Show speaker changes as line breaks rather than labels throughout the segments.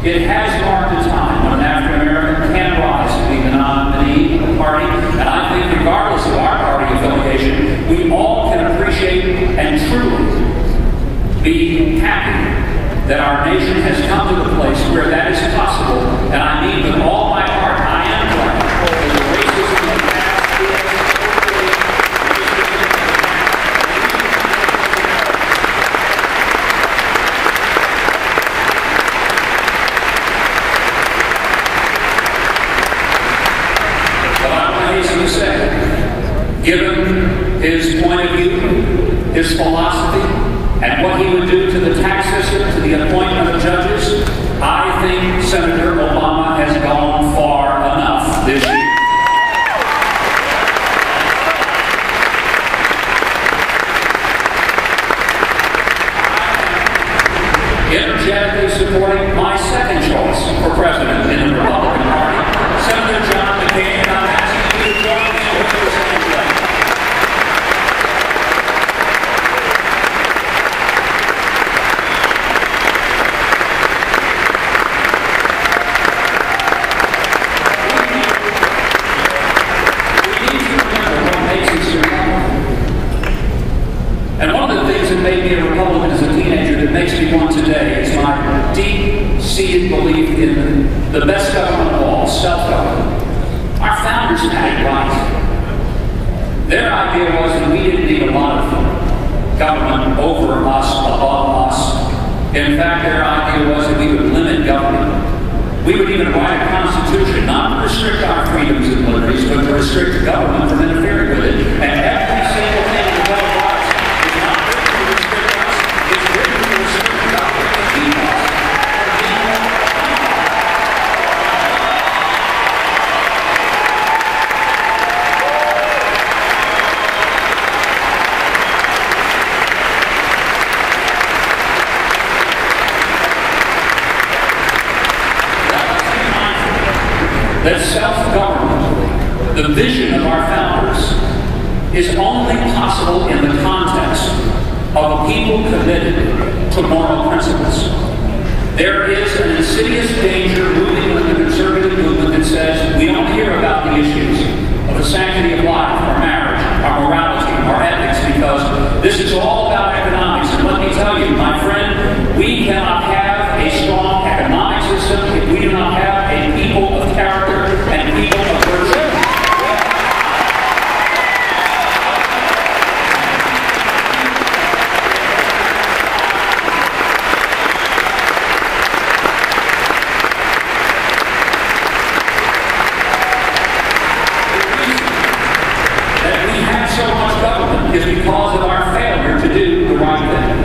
It has marked a time when an African American can rise to be the nominee of the party, and I think regardless of our party affiliation, we all can appreciate and truly be happy that our nation has come to the place where that is possible, and I mean with all my heart, I am glad that the racism of the past is but I want to hasten to say, given his point of view, his philosophy, and what he would do to the tax system, to the appointment of judges, I think Senator Obama has gone far enough this year. Energetically supporting my second choice for president in the Republican Party, Senator John McCain, and I'm asking you to join me in this same. And one of the things that made me a Republican as a teenager that makes me one today is my deep-seated belief in the best government of all, self-government. Our founders had it right. Their idea was that we didn't need a lot of government over us, above us. In fact, their idea was that we would limit government. We would even write a constitution, not to restrict our freedoms and liberties, but to restrict the government from interfering with it. And every single thing in the Bill of Rights is not written to restrict us, it's written to restrict the government and keep us from being more. That self-government, the vision of our founders, is only possible in the context of a people committed to moral principles. There is an insidious danger moving with the conservative movement that says we don't hear about the issues of the sanctity of life, our marriage, our morality, our ethics, because this is all about economics. And let me tell you, my friend, we cannot have a strong economic system if we do not have a people of character and people of virtue. That we have so much government is because of our failure to do the right thing.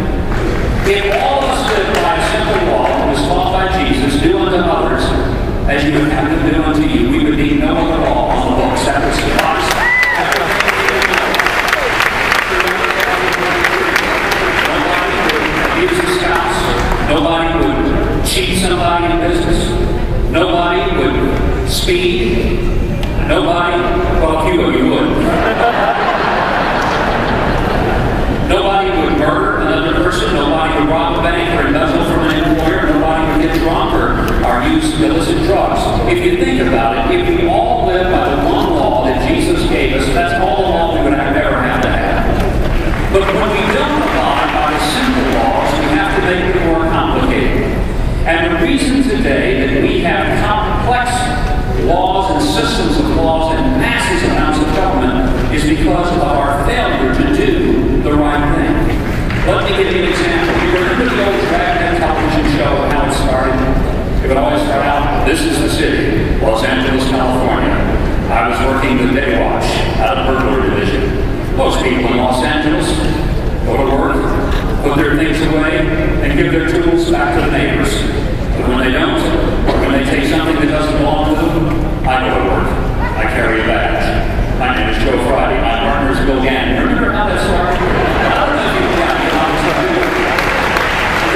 If all of us lived by a simple law that was taught by Jesus, do unto others as you would have them do unto you, we would need no other law on the books. That would suffice. Nobody would abuse a spouse. Nobody would cheat somebody in business. Nobody would speed. Nobody, well, a few of you would. Nobody would murder another person. Nobody would rob a bank or embezzle from an employer. Nobody would get drunk or use illicit drugs. If you think about it, if we all live by the one law that Jesus gave us, that's all the law we would ever have to have. But when we don't abide by the simple laws, we have to make it more complicated. And the reason today that we have complex laws and systems of laws and massive amounts of government is because of our failure to do the right thing. Let me give you an example. You remember the old Dragnet television show and how it started? It would always start out, this is the city, Los Angeles, California. I was working the day watch out of burglary division. Most people in Los Angeles go to work, put their things away, and give their tools back to the neighbors. But when they don't, or when they take something that doesn't belong to them, I go to work. I carry a badge. My name is Joe Friday. My partner is Bill Gannon. Remember how that started? I don't know if you got me how it started.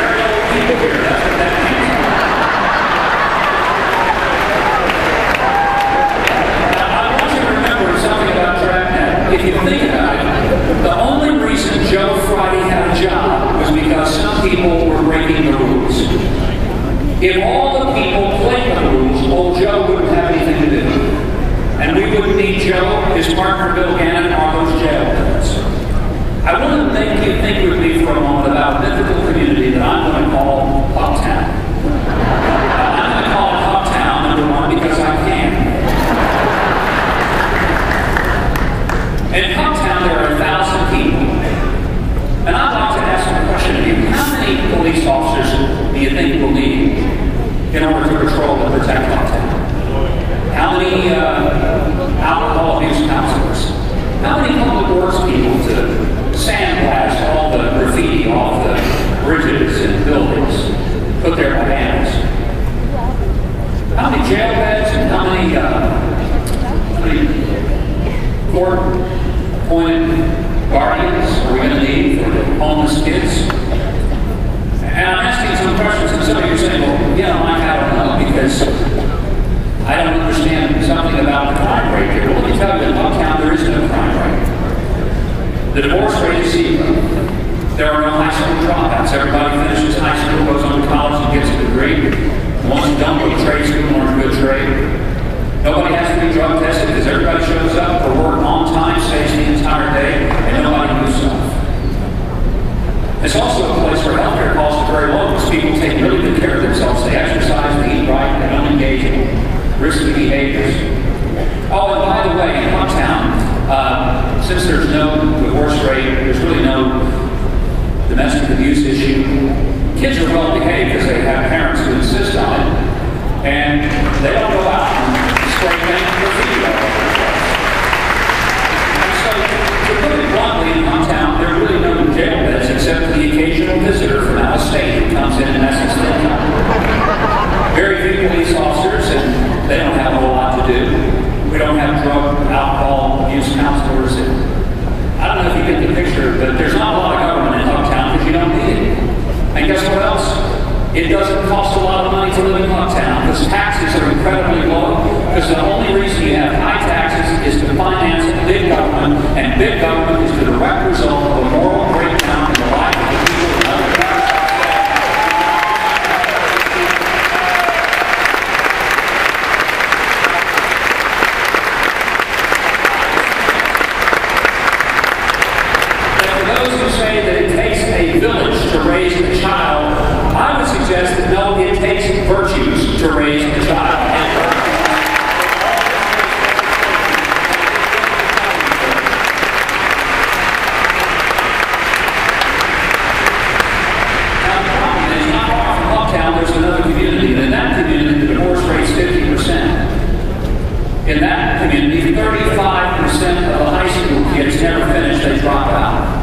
Very old people here. That's what that means. Now, I want you to remember something about Dragnet. If you think about it, the only reason Joe Friday had a job was because some people were breaking the rules. If all the think with me for a moment about a mythical community that I'm going to call Hucktown. I'm going to call it Hucktown, number one, because I can. In Hucktown, there are 1,000 people. And I'd like to ask a question of you. How many police officers do you think we'll need in order to patrol and protect Hucktown? How many alcohol abuse counselors? How many public works people to sandblast all the graffiti off the bridges and buildings, put their bananas? How many jail beds and how many court-appointed guardians are we going to need for the homeless kids? And I'm asking some questions, and some of you are saying, well, yeah, Mike, I don't know, because I don't understand something about the crime rate here. Well, let me tell you, in Hucktown, there is no crime rate. The divorce rate is zero. There are no high school dropouts. Everybody finishes high school, goes on to college, and gets a degree. Once you don't go to trade school, learn a good trade. Nobody has to be drug tested because everybody shows up for work on time, stays the entire day, and nobody moves off. It's also a place where healthcare costs are very low because people take really good care of themselves. They exercise, they eat right, they don't engage in risky behaviors. Oh, and by the way, in Hucktown, since there's no divorce rate, there's really no domestic abuse issue, kids are well behaved because they have parents who insist on it, and they don't go out and spray paint graffiti all over the place. And so, to put it bluntly, in Hucktown, there are really no jail beds except for the occasional visitor from out of state who comes in and messes things up. Very few police officers, and they don't have a whole lot to do. We don't have drug, alcohol, abuse counselors. And I don't know if you get the picture, but there's not a lot of government in Hucktown because you don't need it. And guess what else? It doesn't cost a lot of money to live in Hucktown because taxes are incredibly low. Because the only reason you have high taxes is to finance big government, and big government is the direct result of a moral breakdown in the life of the people of Hucktown. Say that it takes a village to raise a child, I would suggest that no, it takes virtues to raise a child. Now, the problem is, not far from Hucktown, there's another community, and in that community, the divorce rate is 50%. In that community, 35% of the high school kids never finish, they drop out.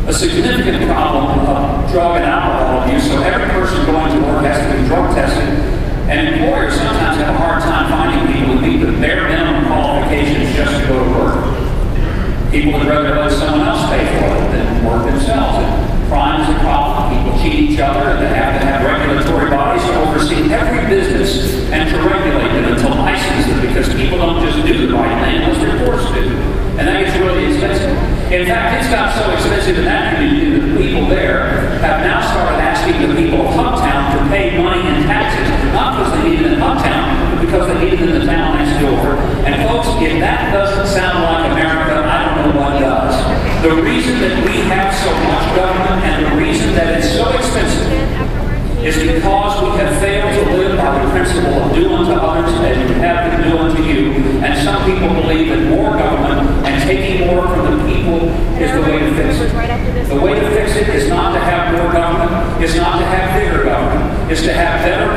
A significant problem of drug and alcohol abuse, so every person going to work has to be drug tested, and employers sometimes have a hard time finding people who meet the bare minimum qualifications just to go to work. People would rather let someone else pay for it than work themselves. And crime is a problem. People cheat each other, and they have to have regulatory bodies to oversee every business and to regulate it and to license it, because people don't just do the right thing unless they're forced to. And that gets really expensive. In fact, it's got so expensive in that community that the people there have now started asking the people of Hucktown to pay money in taxes, not because they need it in Hucktown, but because they need it in the town next door. And folks, if that doesn't sound like America, I don't know what does. The reason that we have so much government and the reason that it's so expensive is because we have failed to live by the principle of do unto others as you have them do unto you. And some people believe that more government and taking more from the people is the way to fix it. The way to fix it is not to have more government, is not to have bigger government, is to have better